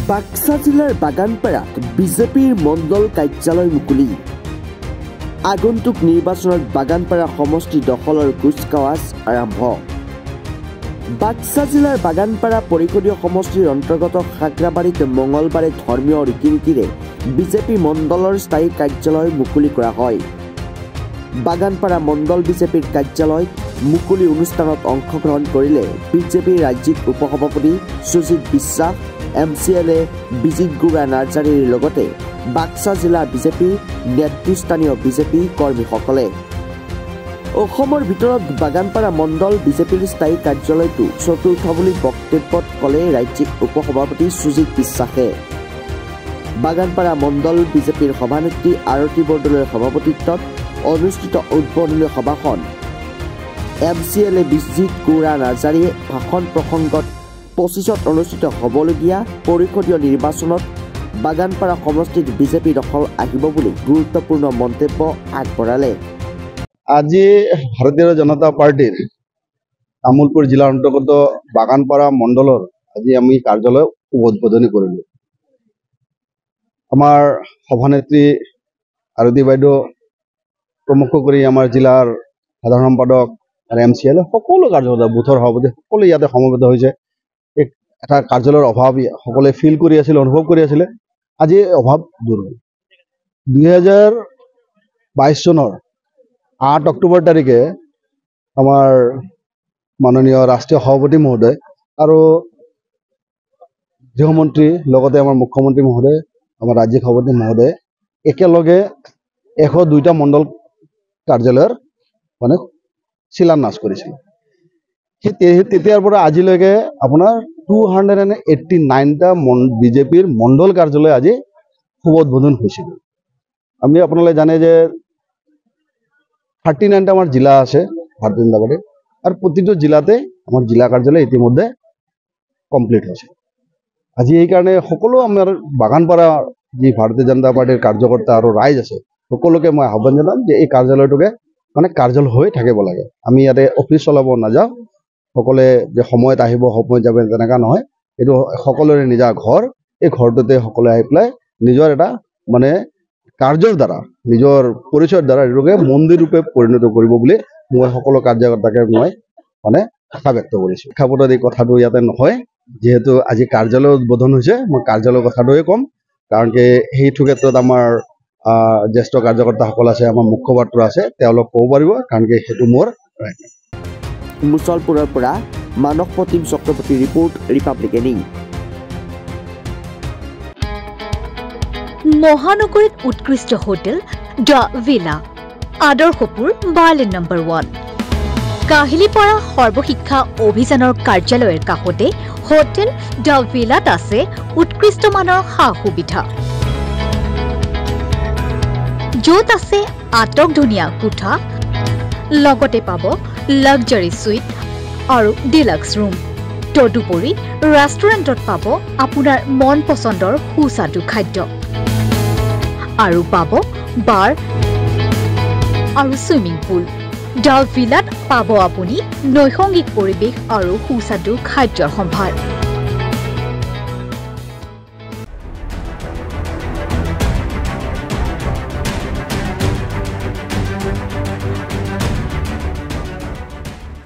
বাক্সা জিলাৰ বাগানপাৰাত বিজেপিৰ মণ্ডল কাৰ্যালয় মুকলি। আগন্তুক নিৰ্বাচনত বাগানপাৰা সমষ্টি দখলৰ কুচকাৱাজ আৰম্ভ। বাক্সা জিলাৰ বাগানপাৰা পৰিষদীয় সমষ্টিৰ অন্তৰ্গত খাগ্ৰাবাৰীত মঙলবাৰে ধৰ্মীয় ৰীতি নীতিৰে বিজেপি মণ্ডলৰ স্থায়ী কাৰ্যালয় মুকলি কৰা হয়। বাগানপাৰা মণ্ডল বিজেপিৰ কাৰ্যালয়ত মুকলি অনুষ্ঠানত অংশগ্ৰহণ কৰিলে বিজেপিৰ ৰাজ্যিক উপসভাপতি সুজিত বিশ্বাস, MCLA বিজিত গুৰা নাৰ্জাৰীৰ লগতে বাক্সা জিলা বিজেপিৰ নেতৃস্থানীয় বিজেপি কৰ্মীসকলে। অসমৰ ভিতৰত বাগানপাৰা মণ্ডল বিজেপিৰ স্থায়ী কাৰ্যালয়টো চতুৰ্থ বুলি বক্তব্যত ক'লে ৰাজ্যিক উপসভাপতি সুজিত বিশ্বাসে। বাগানপাৰা মণ্ডল বিজেপিৰ সভানেত্ৰী আৰতী বৰদলৈৰ সভাপতিত্বত অনুষ্ঠিত উদ্বোধনী সভাখন MCLA বিজিত গুৰা নাৰ্জাৰীয়ে ভাষণ প্ৰসংগত 25ত অনুষ্ঠিত হ'বলগীয়া পৰিষদীয় নিৰ্বাচনত বাগানপাৰা সমষ্টিত বিজেপি দখল আহিব বুলি গুৰুত্বপূৰ্ণ মন্তব্য আগবঢ়ালে। আজি ভাৰতীয় জনতা পাৰ্টিৰ তামুলপুৰ জিলাৰ অন্তৰ্গত বাগানপাৰা মণ্ডলৰ আজি আমি কাৰ্যালয় উদ্বোধনী কৰিলোঁ। আমাৰ সভানেত্ৰী আৰতী বাইদেউ প্ৰমুখ কৰি আমাৰ জিলাৰ সাধাৰণ সম্পাদক আৰু MCLA সকলো কাৰ্যকৰ্তা বুথৰ সভাপতি সকলো ইয়াতে সমবেত হৈছে। এটা কাৰ্যালয়ৰ অভাৱ সকলোৱে ফিল কৰি আছিল, অনুভৱ কৰি আছিলে। আজি অভাৱ দূৰ হ'ল। 2022 চনৰ 8 অক্টোবৰ তাৰিখে আমাৰ মাননীয় ৰাষ্ট্ৰীয় সভাপতি মহোদয় আৰু গৃহমন্ত্ৰী লগতে আমাৰ মুখ্যমন্ত্ৰী মহোদয়, আমাৰ ৰাজ্যিক সভাপতি মহোদয় একেলগে 102টা মণ্ডল কাৰ্যালয়ৰ শিলান্যাস কৰিছিল। তেতিয়াৰ পৰা আজিলৈকে আপোনাৰ 289টা বিজেপিৰ মণ্ডল কাৰ্যালয় আজি শুভ উদ্বোধন হৈছিল। আমি আপোনালোকে জানে যে 39টা আমাৰ জিলা আছে ভাৰতীয় জনতা পাৰ্টিৰ, আৰু প্ৰতিটো জিলাতে আমাৰ জিলা কাৰ্যালয় ইতিমধ্যে কমপ্লিট হৈছে। আজি এইকাৰণে সকলো আমাৰ বাগানপাৰা যি ভাৰতীয় জনতা পাৰ্টিৰ কাৰ্যকৰ্তা আৰু ৰাইজ আছে সকলোকে মই আহ্বান জনাম যে এই কাৰ্যালয়টোকে কাৰ্যালয় হৈ থাকিব লাগে। আমি ইয়াতে অফিচ চলাব নাযাওঁ, সকলোৱে যে সময়ত আহিব সময়ত যাব তেনেকুৱা নহয়। এইটো সকলোৰে নিজা ঘৰ। এই ঘৰটোতে সকলোৱে আহি পেলাই নিজৰ এটা কাৰ্যৰ দ্বাৰা নিজৰ পৰিচয়ৰ দ্বাৰা এইটোকে মন্দিৰ ৰূপে পৰিণত কৰিব বুলি মই সকলো কাৰ্যকৰ্তাকে মই আশা ব্যক্ত কৰিছোঁ। শিক্ষাপদত এই কথাটো ইয়াতে নহয়, যিহেতু আজি কাৰ্যালয় উদ্বোধন হৈছে মই কাৰ্যালয়ৰ কথাটোৱে ক'ম, কাৰণ কি সেইটো ক্ষেত্ৰত আমাৰ জ্যেষ্ঠ কাৰ্যকৰ্তাসকল আছে, আমাৰ মুখপাত্ৰ আছে, তেওঁলোক ক'ব পাৰিব, কাৰণ কি সেইটো মোৰ মুছলপুৰৰ পৰা Manas Pratim Chakraborty report, Republic News. মহানগৰীত উৎকৃষ্ট hotel the Villa, Adarshpur bylane number 1। Kahilipara সৰ্বশিক্ষা অভিযানৰ কাৰ্যালয়ৰ কাষতে হোটেল দ্য ভিলাত আছে উৎকৃষ্ট মানৰ সা সুবিধা, য'ত আছে আটকধুনীয়া কোঠা, লগতে পাব লাক্সাৰী সুইট আৰু ডিলাক্স ৰুম। তদুপৰি ৰেষ্টুৰেণ্টত পাব আপোনাৰ মন পচন্দৰ সুস্বাদু খাদ্য আৰু পাব বাৰ আৰু ছুইমিং পুল। দ্য ভিলাত পাব আপুনি নৈসংগিক পৰিৱেশ আৰু সুস্বাদু খাদ্যৰ সম্ভাৰ।